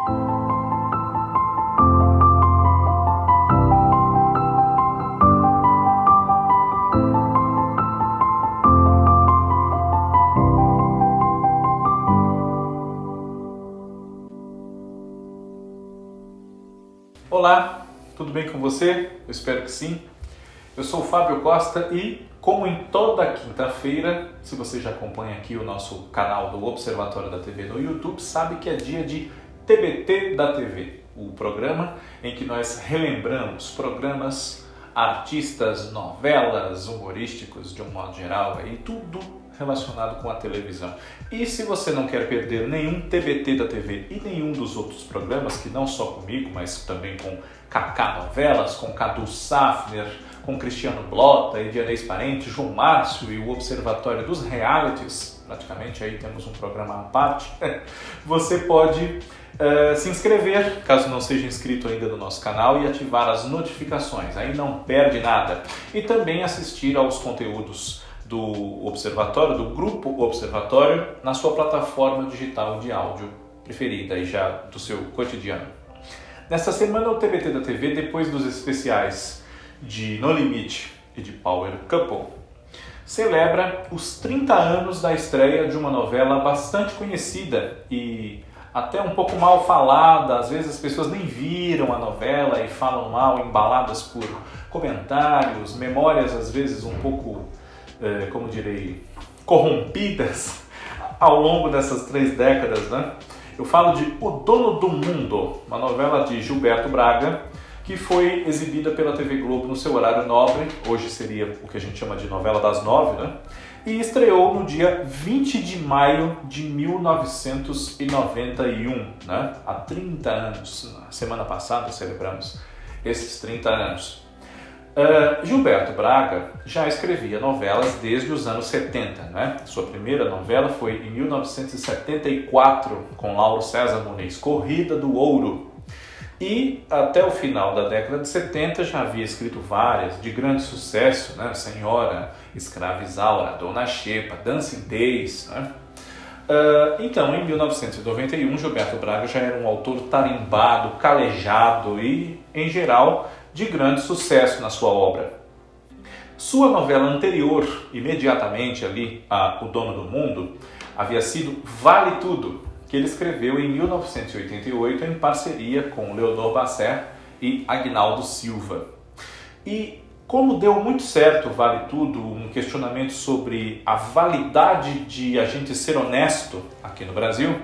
Olá, tudo bem com você? Eu espero que sim. Eu sou o Fábio Costa e, como em toda quinta-feira, se você já acompanha aqui o nosso canal do Observatório da TV no YouTube, sabe que é dia de TBT da TV, o programa em que nós relembramos programas, artistas, novelas, humorísticos de um modo geral, aí tudo relacionado com a televisão. E se você não quer perder nenhum TBT da TV e nenhum dos outros programas, que não só comigo, mas também com Kaká Novelas, com Cadu Safner, com Cristiano Blota, Edianês Parente, João Márcio e o Observatório dos Realities, praticamente aí temos um programa à parte, você pode se inscrever, caso não seja inscrito ainda no nosso canal, e ativar as notificações, aí não perde nada. E também assistir aos conteúdos do Observatório, do Grupo Observatório, na sua plataforma digital de áudio preferida e já do seu cotidiano. Nesta semana o TBT da TV, depois dos especiais de No Limite e de Power Couple, celebra os 30 anos da estreia de uma novela bastante conhecida e até um pouco mal falada. Às vezes as pessoas nem viram a novela e falam mal, embaladas por comentários, memórias às vezes um pouco, como direi, corrompidas ao longo dessas 3 décadas, né? Eu falo de O Dono do Mundo, uma novela de Gilberto Braga, que foi exibida pela TV Globo no seu horário nobre, hoje seria o que a gente chama de novela das 9, né? E estreou no dia 20 de maio de 1991, né? Há 30 anos, na semana passada celebramos esses 30 anos. Gilberto Braga já escrevia novelas desde os anos 70, né? Sua primeira novela foi em 1974, com Lauro César Muniz, Corrida do Ouro. E até o final da década de 70 já havia escrito várias de grande sucesso, né? Senhora, Escrava Isaura, Dona Xepa, Dancing Days, né? Então, em 1991, Gilberto Braga já era um autor tarimbado, calejado e, em geral, de grande sucesso na sua obra. Sua novela anterior, imediatamente ali, a O Dono do Mundo, havia sido Vale Tudo, que ele escreveu em 1988 em parceria com Leonor Basser e Agnaldo Silva. E como deu muito certo Vale Tudo, um questionamento sobre a validade de a gente ser honesto aqui no Brasil,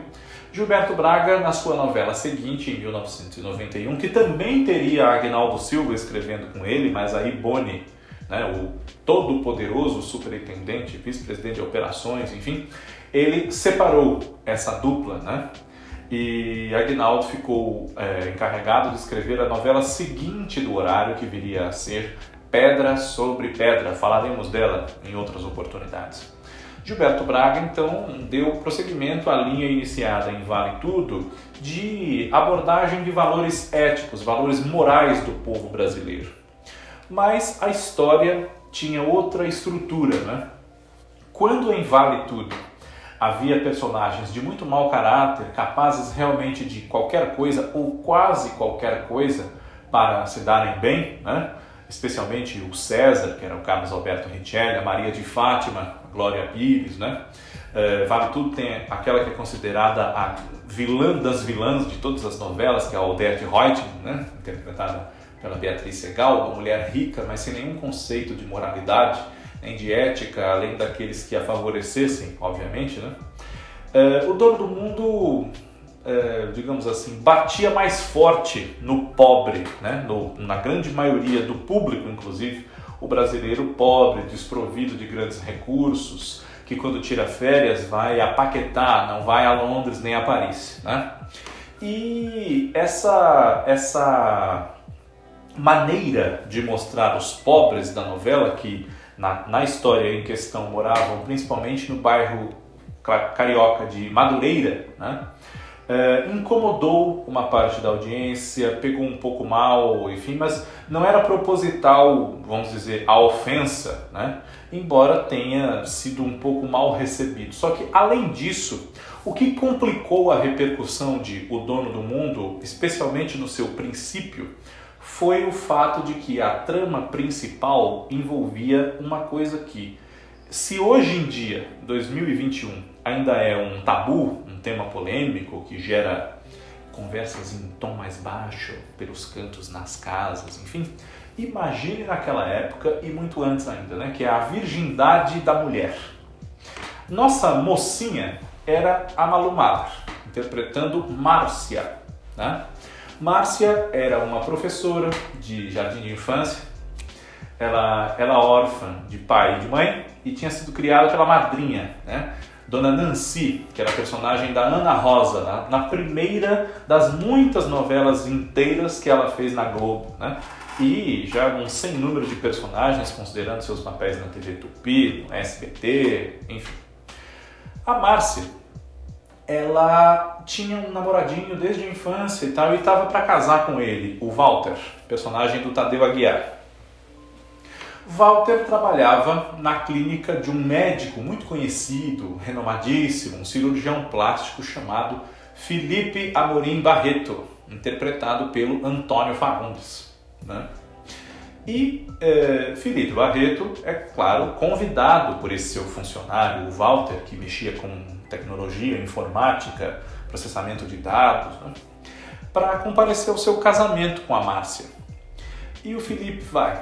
Gilberto Braga, na sua novela seguinte, em 1991, que também teria Agnaldo Silva escrevendo com ele, mas aí Boni, né, o todo-poderoso superintendente, vice-presidente de operações, enfim, ele separou essa dupla, né? E Agnaldo ficou encarregado de escrever a novela seguinte do horário, que viria a ser Pedra sobre Pedra. Falaremos dela em outras oportunidades. Gilberto Braga, então, deu prosseguimento à linha iniciada em Vale Tudo de abordagem de valores éticos, valores morais do povo brasileiro. Mas a história tinha outra estrutura, né? Quando em Vale Tudo havia personagens de muito mau caráter, capazes realmente de qualquer coisa ou quase qualquer coisa para se darem bem, né? Especialmente o César, que era o Carlos Alberto Richelli, a Maria de Fátima, a Glória Pires, né? Vale Tudo tem aquela que é considerada a vilã das vilãs de todas as novelas, que é a Odete Roitman, né? Interpretada pela Beatriz Segal, uma mulher rica, mas sem nenhum conceito de moralidade, nem de ética, além daqueles que a favorecessem, obviamente, né? O Dono do Mundo, digamos assim, batia mais forte no pobre, né? Na grande maioria do público, inclusive, o brasileiro pobre, desprovido de grandes recursos, que quando tira férias vai a Paquetá, não vai a Londres nem a Paris, né? E essa maneira de mostrar os pobres da novela, que na história em questão moravam principalmente no bairro carioca de Madureira, né? Incomodou uma parte da audiência, pegou um pouco mal, enfim, mas não era proposital, vamos dizer, a ofensa, né? Embora tenha sido um pouco mal recebido. Só que, além disso, O que complicou a repercussão de O Dono do Mundo, especialmente no seu princípio, foi o fato de que a trama principal envolvia uma coisa que, se hoje em dia, 2021, ainda é um tabu, um tema polêmico que gera conversas em tom mais baixo pelos cantos nas casas, enfim, imagine naquela época e muito antes ainda, né, que é a virgindade da mulher. Nossa mocinha era a Malu Mader, interpretando Márcia, né? Márcia era uma professora de jardim de infância. Ela era órfã de pai e de mãe e tinha sido criada pela madrinha, né? Dona Nancy, que era a personagem da Ana Rosa, na primeira das muitas novelas inteiras que ela fez na Globo, né? E já um sem número de personagens, considerando seus papéis na TV Tupi, no SBT, enfim. A Márcia, ela tinha um namoradinho desde a infância e tal, e estava para casar com ele, o Walter, personagem do Tadeu Aguiar. Walter trabalhava na clínica de um médico muito conhecido, renomadíssimo, um cirurgião plástico chamado Felipe Amorim Barreto, interpretado pelo Antônio Fagundes, né? E Felipe Barreto, é claro, convidado por esse seu funcionário, o Walter, que mexia com tecnologia, informática, processamento de dados, né, para comparecer ao seu casamento com a Márcia. E o Felipe vai,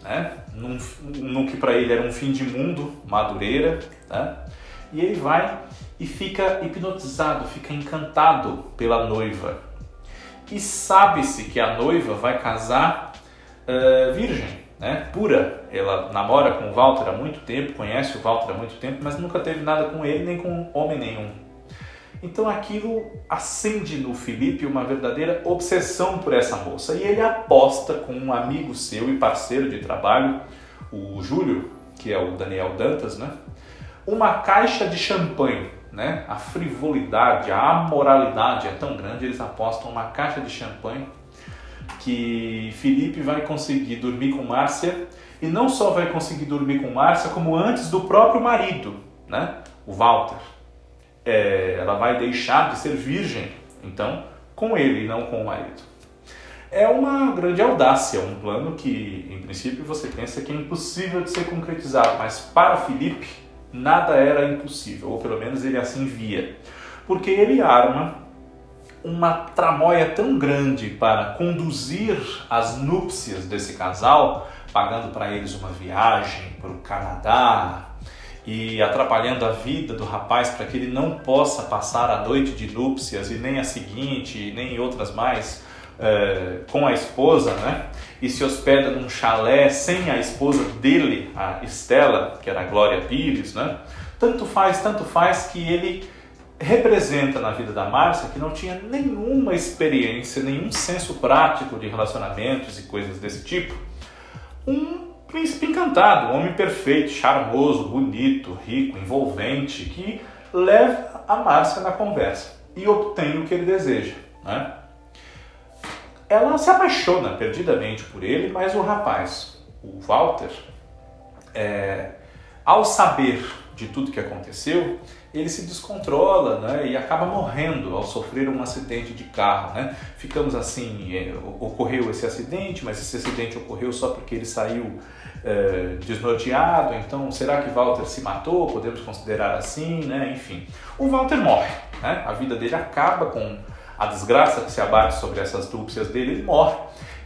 né, num que para ele era um fim de mundo, Madureira, né, e ele vai e fica hipnotizado, fica encantado pela noiva. E sabe-se que a noiva vai casar virgem, né, pura. Ela namora com o Walter há muito tempo, conhece o Walter há muito tempo, mas nunca teve nada com ele, nem com homem nenhum. Então aquilo acende no Felipe uma verdadeira obsessão por essa moça. E ele aposta com um amigo seu e parceiro de trabalho, o Júlio, que é o Daniel Dantas, né, uma caixa de champanhe, né? A frivolidade, a amoralidade é tão grande, eles apostam uma caixa de champanhe que Felipe vai conseguir dormir com Márcia, e não só vai conseguir dormir com Márcia, como antes do próprio marido, né? O Walter. Ela vai deixar de ser virgem, então, com ele e não com o marido. É uma grande audácia, um plano que, em princípio, você pensa que é impossível de ser concretizado, mas para Felipe, nada era impossível, ou pelo menos ele assim via, porque ele arma uma tramóia tão grande para conduzir as núpcias desse casal, pagando para eles uma viagem para o Canadá e atrapalhando a vida do rapaz para que ele não possa passar a noite de núpcias e nem a seguinte, nem outras mais com a esposa, né? E se hospeda num chalé sem a esposa dele, a Estela, que era a Glória Pires, né? Tanto faz que ele representa na vida da Márcia, que não tinha nenhuma experiência, nenhum senso prático de relacionamentos e coisas desse tipo, um príncipe encantado, um homem perfeito, charmoso, bonito, rico, envolvente, que leva a Márcia na conversa e obtém o que ele deseja, né? Ela se apaixona perdidamente por ele, mas o rapaz, o Walter, ao saber de tudo que aconteceu, ele se descontrola, né, e acaba morrendo ao sofrer um acidente de carro, né? Ficamos assim, ocorreu esse acidente, mas esse acidente ocorreu só porque ele saiu desnorteado, então será que Walter se matou? Podemos considerar assim, né? Enfim, o Walter morre, né? A vida dele acaba com a desgraça que se abate sobre essas núpcias dele, ele morre.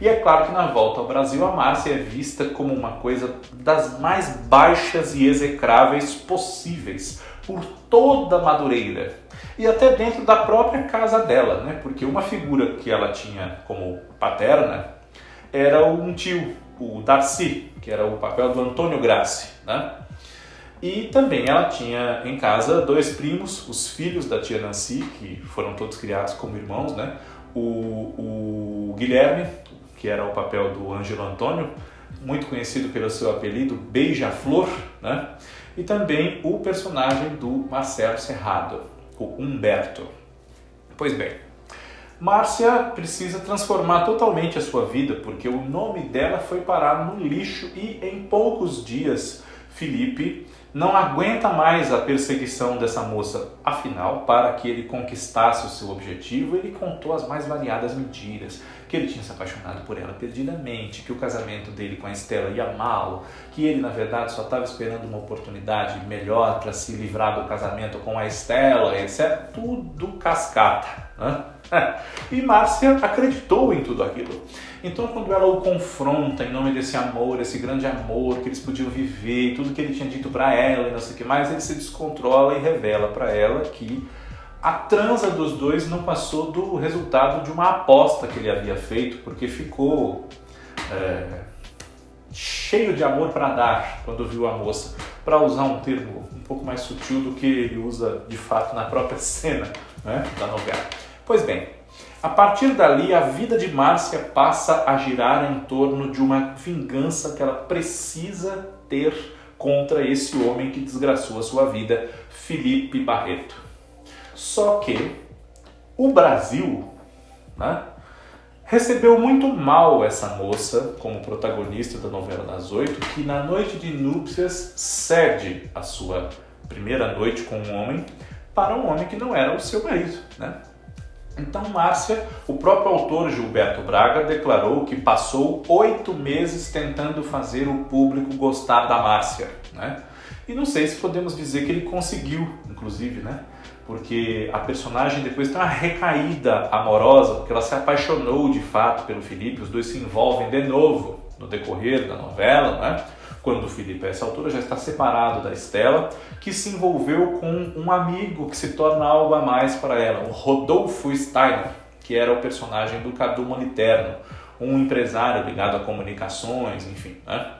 E é claro que na volta ao Brasil a Márcia é vista como uma coisa das mais baixas e execráveis possíveis por toda a Madureira e até dentro da própria casa dela, né? Porque uma figura que ela tinha como paterna era um tio, o Darcy, que era o papel do Antônio Grassi, né? E também ela tinha em casa dois primos, os filhos da tia Nancy, que foram todos criados como irmãos, né? O Guilherme, que era o papel do Ângelo Antônio, muito conhecido pelo seu apelido Beija-Flor, né? E também o personagem do Marcelo Serrado, o Humberto. Pois bem, Márcia precisa transformar totalmente a sua vida, porque o nome dela foi parar no lixo e em poucos dias Felipe não aguenta mais a perseguição dessa moça. Afinal, para que ele conquistasse o seu objetivo, ele contou as mais variadas mentiras. Que ele tinha se apaixonado por ela perdidamente, que o casamento dele com a Estela ia mal, que ele, na verdade, só estava esperando uma oportunidade melhor para se livrar do casamento com a Estela, etc. Tudo cascata, né? E Márcia acreditou em tudo aquilo. Então, quando ela o confronta em nome desse amor, esse grande amor que eles podiam viver, tudo que ele tinha dito para ela e não sei o que mais, ele se descontrola e revela para ela que a transa dos dois não passou do resultado de uma aposta que ele havia feito, porque ficou cheio de amor para dar quando viu a moça, para usar um termo um pouco mais sutil do que ele usa de fato na própria cena, né, da novela. Pois bem, a partir dali a vida de Márcia passa a girar em torno de uma vingança que ela precisa ter contra esse homem que desgraçou a sua vida, Felipe Barreto. Só que o Brasil, né, recebeu muito mal essa moça como protagonista da novela das 8, que na noite de núpcias cede a sua primeira noite com um homem para um homem que não era o seu marido, né? Então Márcia, o próprio autor Gilberto Braga declarou que passou 8 meses tentando fazer o público gostar da Márcia, né? E não sei se podemos dizer que ele conseguiu, inclusive, né? Porque a personagem depois tem uma recaída amorosa, porque ela se apaixonou de fato pelo Felipe, os dois se envolvem de novo no decorrer da novela, né? Quando o Felipe, a essa altura, já está separado da Estela, que se envolveu com um amigo que se torna algo a mais para ela, o Rodolfo Steiner, que era o personagem do Cadu Moliterno, um empresário ligado a comunicações, enfim, né?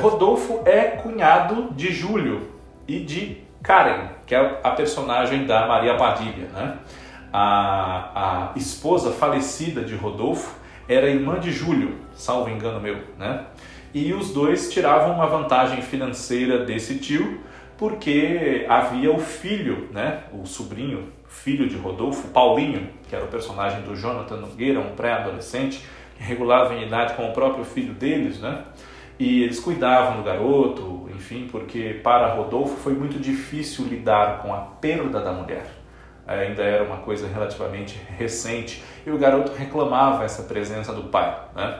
Rodolfo é cunhado de Júlio e de Karen, que é a personagem da Maria Padilha, né? A esposa falecida de Rodolfo era irmã de Júlio, salvo engano meu, né? E os dois tiravam uma vantagem financeira desse tio, porque havia o filho, né? O sobrinho, filho de Rodolfo, Paulinho, que era o personagem do Jonathan Nogueira, um pré-adolescente, que regulava em idade com o próprio filho deles, né? E eles cuidavam do garoto, enfim, porque para Rodolfo foi muito difícil lidar com a perda da mulher. Ainda era uma coisa relativamente recente e o garoto reclamava essa presença do pai, né?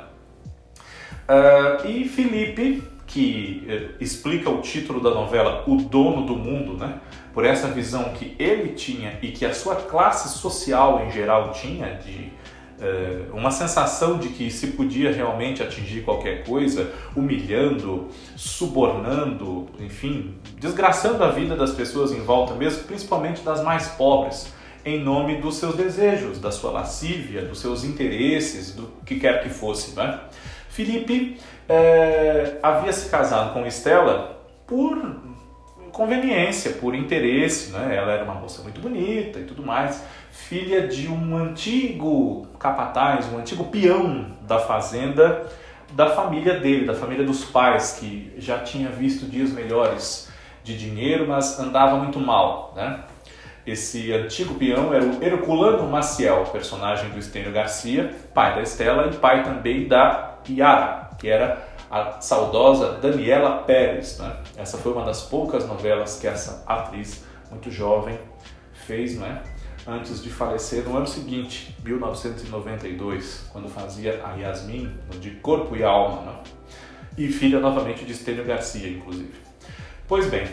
E Felipe, que explica o título da novela O Dono do Mundo, né? Por essa visão que ele tinha e que a sua classe social em geral tinha de uma sensação de que se podia realmente atingir qualquer coisa, humilhando, subornando, enfim, desgraçando a vida das pessoas em volta mesmo, principalmente das mais pobres, em nome dos seus desejos, da sua lascívia, dos seus interesses, do que quer que fosse, né? Felipe havia se casado com Estela por conveniência, por interesse, né? Ela era uma moça muito bonita e tudo mais, filha de um antigo capataz, um antigo peão da fazenda da família dele, da família dos pais, que já tinha visto dias melhores de dinheiro, mas andava muito mal, né? Esse antigo peão era o Herculano Maciel, personagem do Estênio Garcia, pai da Estela e pai também da Yara, que era a saudosa Daniela Pérez, né? Essa foi uma das poucas novelas que essa atriz muito jovem fez, né? Antes de falecer no ano seguinte, 1992, quando fazia a Yasmin de Corpo e Alma, né? E filha novamente de Estênio Garcia, inclusive. Pois bem,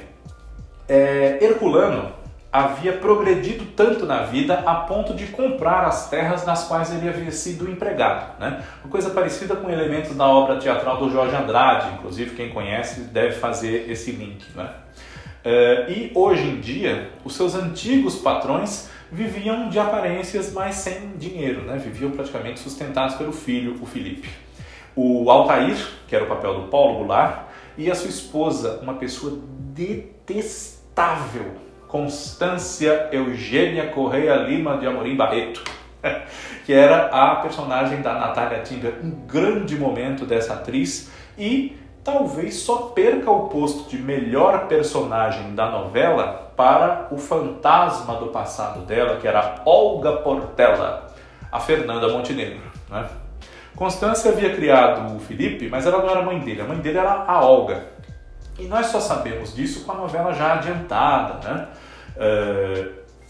Herculano havia progredido tanto na vida a ponto de comprar as terras nas quais ele havia sido empregado, né? Uma coisa parecida com elementos da obra teatral do Jorge Andrade, inclusive quem conhece deve fazer esse link, né? E hoje em dia, os seus antigos patrões viviam de aparências, mas sem dinheiro, né? Viviam praticamente sustentados pelo filho, o Felipe. O Altair, que era o papel do Paulo Goulart, e a sua esposa, uma pessoa detestável, Constância Eugênia Correia Lima de Amorim Barreto, que era a personagem da Natália Timber, um grande momento dessa atriz, e talvez só perca o posto de melhor personagem da novela para o fantasma do passado dela, que era Olga Portela, a Fernanda Montenegro, né? Constância havia criado o Felipe, mas ela não era a mãe dele era a Olga. E nós só sabemos disso com a novela já adiantada, né?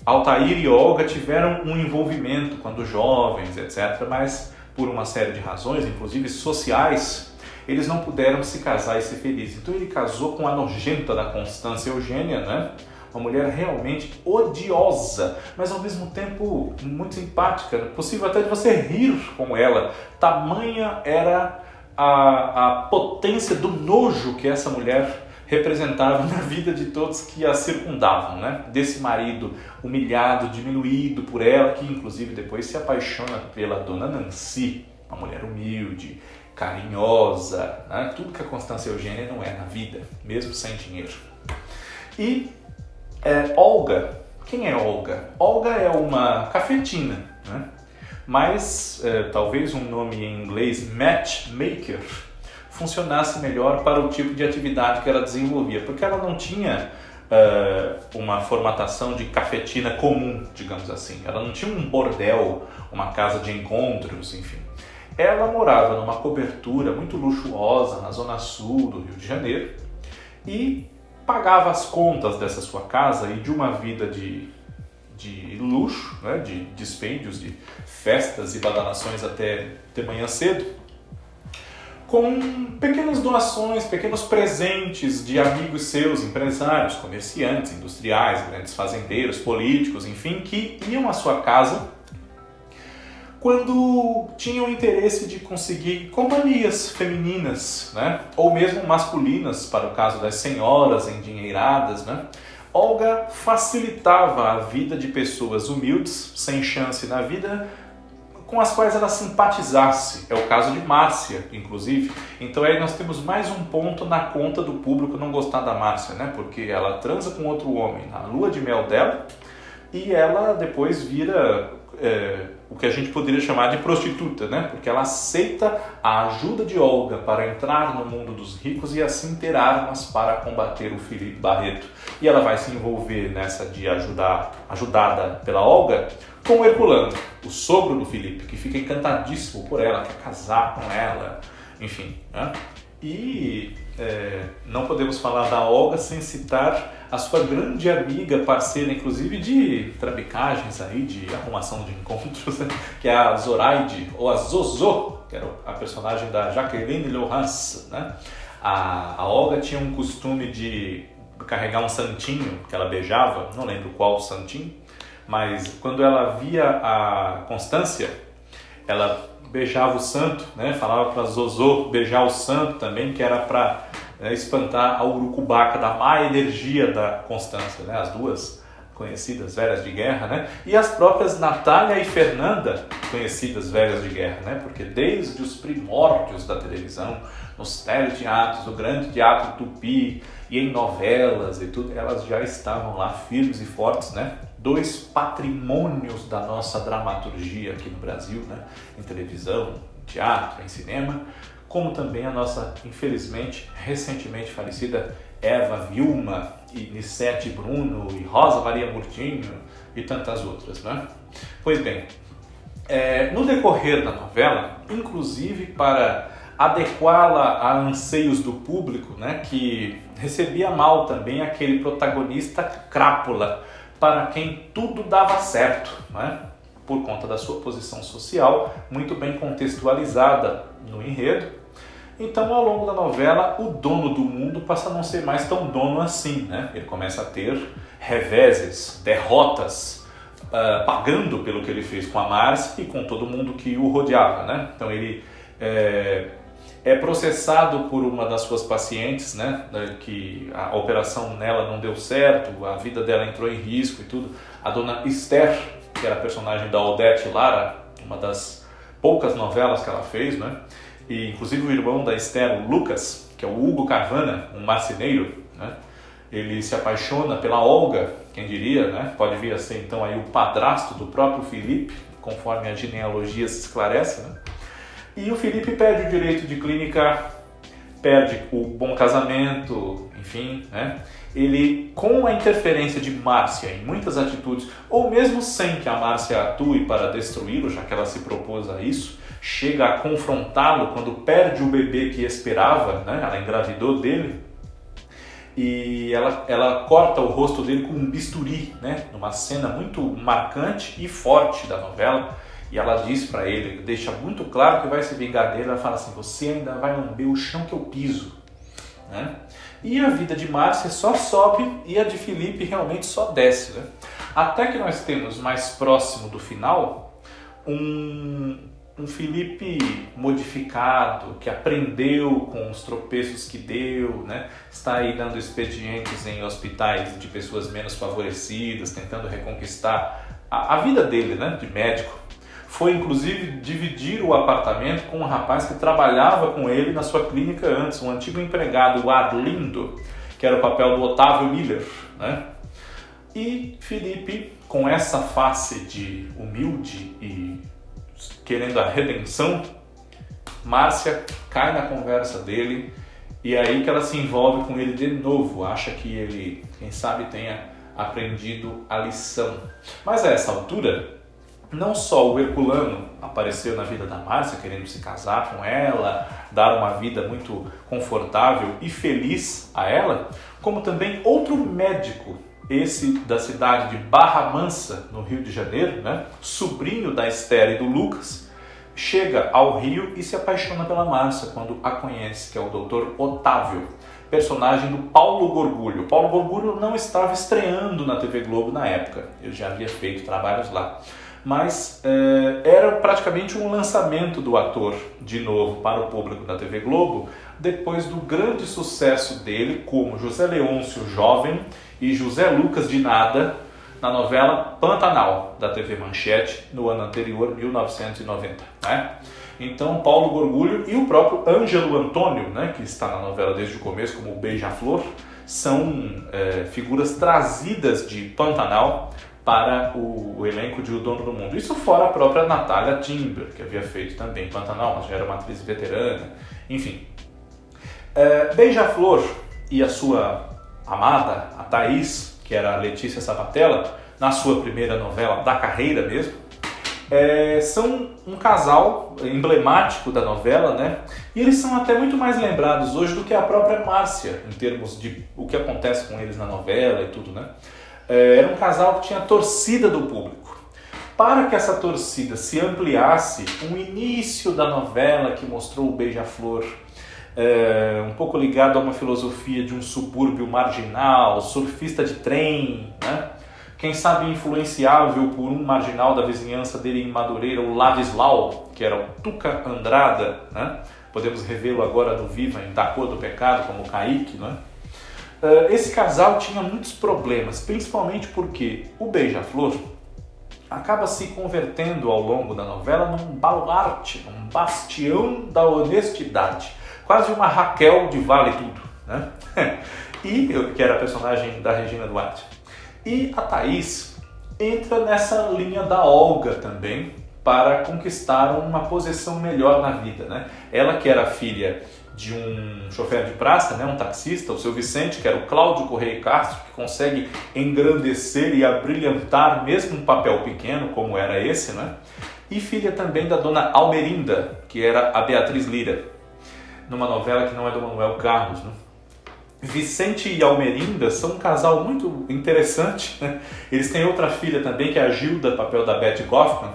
Altair e Olga tiveram um envolvimento quando jovens, etc., mas por uma série de razões, inclusive sociais, eles não puderam se casar e ser felizes. Então ele casou com a nojenta da Constância Eugênia, né? Uma mulher realmente odiosa, mas ao mesmo tempo muito simpática, possível até de você rir com ela. Tamanha era a potência do nojo que essa mulher representava na vida de todos que a circundavam, né? Desse marido humilhado, diminuído por ela, que inclusive depois se apaixona pela dona Nancy, uma mulher humilde, carinhosa, né? Tudo que a Constância Eugênia não é na vida, mesmo sem dinheiro. E Olga, quem é Olga? Olga é uma cafetina, né? Mas talvez um nome em inglês, matchmaker, funcionasse melhor para o tipo de atividade que ela desenvolvia, porque ela não tinha uma formatação de cafetina comum, digamos assim. Ela não tinha um bordel, uma casa de encontros, enfim. Ela morava numa cobertura muito luxuosa na zona sul do Rio de Janeiro e pagava as contas dessa sua casa e de uma vida de luxo, né, de dispêndios, de festas e badalações até de manhã cedo, com pequenas doações, pequenos presentes de amigos seus, empresários, comerciantes, industriais, grandes fazendeiros, políticos, enfim, que iam à sua casa quando tinham interesse de conseguir companhias femininas, né? Ou mesmo masculinas, para o caso das senhoras endinheiradas, né? Olga facilitava a vida de pessoas humildes, sem chance na vida, com as quais ela simpatizasse. É o caso de Márcia, inclusive. Então aí nós temos mais um ponto na conta do público não gostar da Márcia, né? Porque ela transa com outro homem na lua de mel dela e ela depois vira o que a gente poderia chamar de prostituta, né? Porque ela aceita a ajuda de Olga para entrar no mundo dos ricos e assim ter armas para combater o Felipe Barreto. E ela vai se envolver nessa de ajudada pela Olga, com o Herculano, o sogro do Felipe, que fica encantadíssimo por ela, quer casar com ela, enfim, né? E não podemos falar da Olga sem citar a sua grande amiga, parceira inclusive de trabicagens aí, de arrumação de encontros, né? Que é a Zoraide, ou a Zozo, que era a personagem da Jacqueline Lohans, né? A Olga tinha um costume de carregar um santinho que ela beijava, não lembro qual santinho, mas quando ela via a Constância, ela beijava o santo, né? Falava para Zozo beijar o santo também, que era para espantar a urucubaca da má energia da Constância, né? As duas conhecidas velhas de guerra, né? E as próprias Natália e Fernanda, conhecidas velhas de guerra, né? Porque desde os primórdios da televisão, nos teleteatros, no grande teatro Tupi e em novelas e tudo, elas já estavam lá firmes e fortes, né? Dois patrimônios da nossa dramaturgia aqui no Brasil, né? Em televisão, em teatro, em cinema, como também a nossa, infelizmente, recentemente falecida Eva Vilma e Nissete Bruno e Rosa Maria Murtinho e tantas outras, né? Pois bem, no decorrer da novela, inclusive para adequá-la a anseios do público, né, que recebia mal também aquele protagonista crápula, para quem tudo dava certo, né, por conta da sua posição social, muito bem contextualizada no enredo. Então, ao longo da novela, o dono do mundo passa a não ser mais tão dono assim, né? Ele começa a ter reveses, derrotas, pagando pelo que ele fez com a Márcia e com todo mundo que o rodeava, né? Então, ele é processado por uma das suas pacientes, né? Que a operação nela não deu certo, a vida dela entrou em risco e tudo. A dona Esther, que era a personagem da Odete Lara, uma das poucas novelas que ela fez, né? E inclusive o irmão da Esther, o Lucas, que é o Hugo Carvana, um marceneiro, né? Ele se apaixona pela Olga, quem diria, né? Pode vir a ser então aí o padrasto do próprio Felipe, conforme a genealogia se esclarece, né? E o Felipe perde o direito de clínica, perde o bom casamento, enfim, né? Ele, com a interferência de Márcia em muitas atitudes, ou mesmo sem que a Márcia atue para destruí-lo, já que ela se propôs a isso, chega a confrontá-lo quando perde o bebê que esperava, né? Ela engravidou dele, e ela corta o rosto dele com um bisturi, né? Numa cena muito marcante e forte da novela. E ela diz para ele, deixa muito claro que vai se vingar dele. Ela fala assim: você ainda vai lamber o chão que eu piso, né? E a vida de Márcia só sobe e a de Felipe realmente só desce, né? Até que nós temos mais próximo do final um Felipe modificado, que aprendeu com os tropeços que deu, né? Está aí dando expedientes em hospitais de pessoas menos favorecidas, tentando reconquistar a vida dele, né? De médico. Foi inclusive dividir o apartamento com um rapaz que trabalhava com ele na sua clínica antes, um antigo empregado, o Arlindo, que era o papel do Otávio Miller, né? E Felipe, com essa face de humilde e querendo a redenção, Márcia cai na conversa dele e é aí que ela se envolve com ele de novo, acha que ele, quem sabe, tenha aprendido a lição. Mas a essa altura, não só o Herculano apareceu na vida da Márcia, querendo se casar com ela, dar uma vida muito confortável e feliz a ela, como também outro médico, esse da cidade de Barra Mansa, no Rio de Janeiro, né? Sobrinho da Esther e do Lucas, chega ao Rio e se apaixona pela Márcia quando a conhece, que é o Dr. Otávio, personagem do Paulo Gorgulho. Paulo Gorgulho não estava estreando na TV Globo na época, ele já havia feito trabalhos lá. Mas era praticamente um lançamento do ator de novo para o público da TV Globo, depois do grande sucesso dele como José Leôncio Jovem e José Lucas de Nada na novela Pantanal da TV Manchete no ano anterior, 1990, né? Então Paulo Gorgulho e o próprio Ângelo Antônio, né, que está na novela desde o começo como o Beija-Flor, são figuras trazidas de Pantanal para o elenco de O Dono do Mundo. Isso fora a própria Natália Timber, que havia feito também Pantanal, mas já era uma atriz veterana, enfim. Beija-Flor e a sua amada, a Thaís, que era a Letícia Sabatella, na sua primeira novela da carreira mesmo, são um casal emblemático da novela, né? E eles são até muito mais lembrados hoje do que a própria Márcia, em termos de o que acontece com eles na novela e tudo, né? Era um casal que tinha torcida do público. Para que essa torcida se ampliasse, um início da novela que mostrou o Beija-Flor um pouco ligado a uma filosofia de um subúrbio marginal, surfista de trem, né? Quem sabe influenciável por um marginal da vizinhança dele em Madureira, o Ladislau, que era o Tuca Andrada, né? Podemos revê-lo agora no Viva em Da Cor do Pecado, como Kaique, né? Esse casal tinha muitos problemas, principalmente porque o Beija-Flor acaba se convertendo ao longo da novela num baluarte, um bastião da honestidade, quase uma Raquel de Vale Tudo, né? Que era a personagem da Regina Duarte. E a Thaís entra nessa linha da Olga também, para conquistar uma posição melhor na vida, né? Ela que era filha de um chofer de praça, né, um taxista, o seu Vicente, que era o Cláudio Correia Castro, que consegue engrandecer e abrilhantar mesmo um papel pequeno, como era esse, né? E filha também da dona Almerinda, que era a Beatriz Lira, numa novela que não é do Manuel Carlos, né? Vicente e Almerinda são um casal muito interessante, né? Eles têm outra filha também, que é a Gilda, papel da Betty Goffman,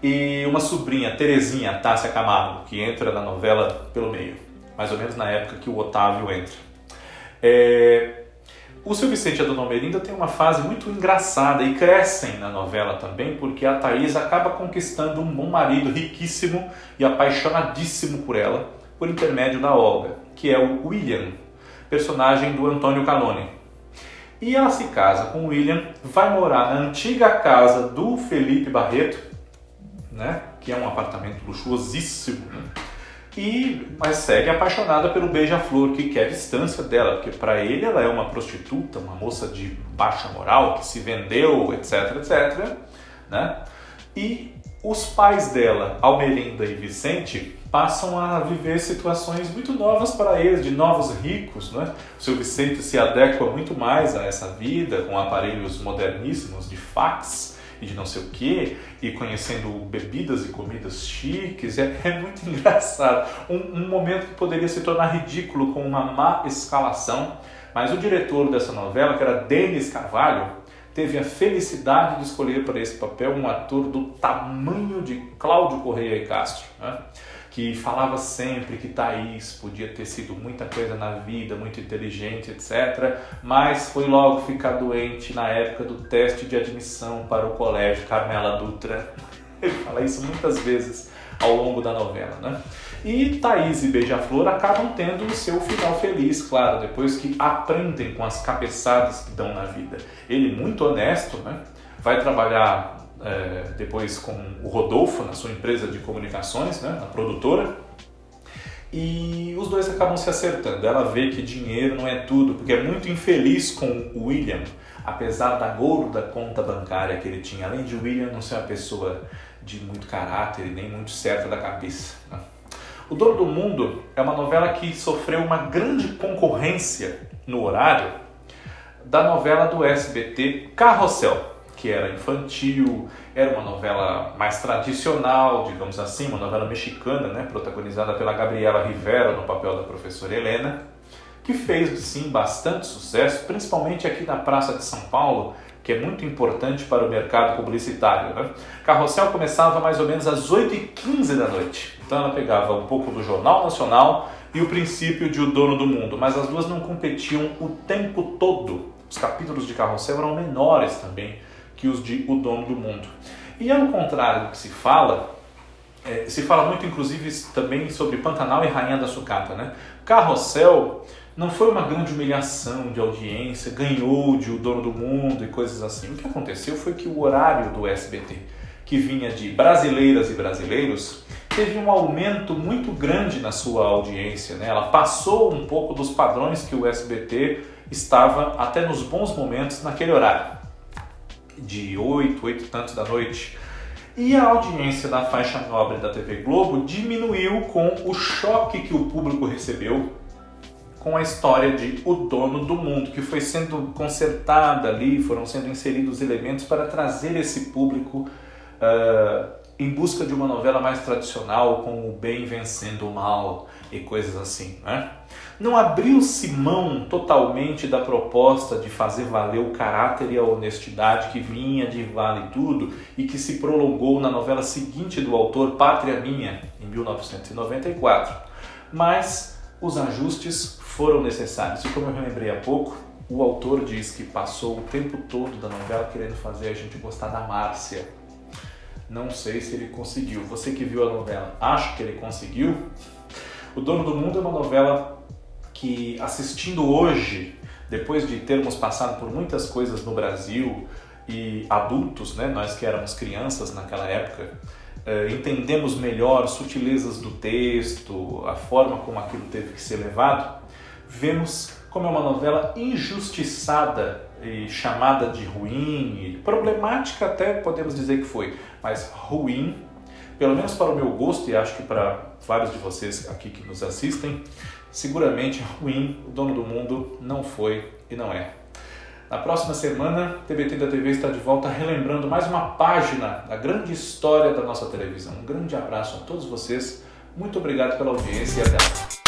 e uma sobrinha, Terezinha, Tássia Camargo, que entra na novela pelo meio, mais ou menos na época que o Otávio entra. O seu Vicente e a dona Almerinda têm uma fase muito engraçada e crescem na novela também, porque a Thaís acaba conquistando um bom marido riquíssimo e apaixonadíssimo por ela, por intermédio da Olga, que é o William, personagem do Antônio Calone. E ela se casa com o William, vai morar na antiga casa do Felipe Barreto, né, que é um apartamento luxuosíssimo, né? Mas segue apaixonada pelo Beija-Flor, que quer distância dela, porque para ele ela é uma prostituta, uma moça de baixa moral, que se vendeu, etc, etc, né? E os pais dela, Almerinda e Vicente, passam a viver situações muito novas para eles, de novos ricos, né? O seu Vicente se adequa muito mais a essa vida, com aparelhos moderníssimos de fax e de não sei o que, e conhecendo bebidas e comidas chiques. É muito engraçado. Um momento que poderia se tornar ridículo com uma má escalação, Mas o diretor dessa novela, que era Denis Carvalho, teve a felicidade de escolher para esse papel um ator do tamanho de Cláudio Correia e Castro, né? Que falava sempre que Thaís podia ter sido muita coisa na vida, muito inteligente, etc. Mas foi logo ficar doente na época do teste de admissão para o colégio Carmela Dutra. Ele fala isso muitas vezes ao longo da novela, né? E Thaís e Beija-Flor acabam tendo o seu final feliz, claro, depois que aprendem com as cabeçadas que dão na vida. Ele, muito honesto, né? Vai trabalhar depois com o Rodolfo na sua empresa de comunicações, né? Na produtora. E os dois acabam se acertando. Ela vê que dinheiro não é tudo, porque é muito infeliz com o William, apesar da gorda conta bancária que ele tinha. Além de William não ser uma pessoa de muito caráter e nem muito certa da cabeça, né? O Dono do Mundo é uma novela que sofreu uma grande concorrência no horário da novela do SBT Carrossel, que era infantil, era uma novela mais tradicional, digamos assim, uma novela mexicana, né, protagonizada pela Gabriela Rivera no papel da professora Helena, que fez, sim, bastante sucesso, principalmente aqui na Praça de São Paulo, que é muito importante para o mercado publicitário, né? Carrossel começava mais ou menos às 8h15 da noite. Então ela pegava um pouco do Jornal Nacional e o princípio de O Dono do Mundo, mas as duas não competiam o tempo todo. Os capítulos de Carrossel eram menores também que os de O Dono do Mundo. E ao contrário do que se fala muito inclusive também sobre Pantanal e Rainha da Sucata, né? Carrossel não foi uma grande humilhação de audiência, ganhou de O Dono do Mundo e coisas assim. O que aconteceu foi que o horário do SBT, que vinha de brasileiras e brasileiros, teve um aumento muito grande na sua audiência, né? Ela passou um pouco dos padrões que o SBT estava até nos bons momentos naquele horário, de 8 e tantos da noite. E a audiência da faixa nobre da TV Globo diminuiu com o choque que o público recebeu com a história de O Dono do Mundo, que foi sendo consertada ali, foram sendo inseridos elementos para trazer esse público em busca de uma novela mais tradicional, com o bem vencendo o mal e coisas assim, né? Não abriu-se mão totalmente da proposta de fazer valer o caráter e a honestidade que vinha de Vale Tudo e que se prolongou na novela seguinte do autor, Pátria Minha, em 1994. Mas os ajustes foram necessários. E como eu lembrei há pouco, o autor diz que passou o tempo todo da novela querendo fazer a gente gostar da Márcia. Não sei se ele conseguiu. Você que viu a novela, acha que ele conseguiu? O Dono do Mundo é uma novela que, assistindo hoje, depois de termos passado por muitas coisas no Brasil e adultos, né, nós que éramos crianças naquela época, entendemos melhor sutilezas do texto, a forma como aquilo teve que ser levado, vemos como é uma novela injustiçada e chamada de ruim, e problemática até podemos dizer que foi, mas ruim, pelo menos para o meu gosto e acho que para vários de vocês aqui que nos assistem, seguramente ruim. O Dono do Mundo não foi e não é. Na próxima semana, TBT da TV está de volta relembrando mais uma página da grande história da nossa televisão. Um grande abraço a todos vocês, muito obrigado pela audiência e até lá.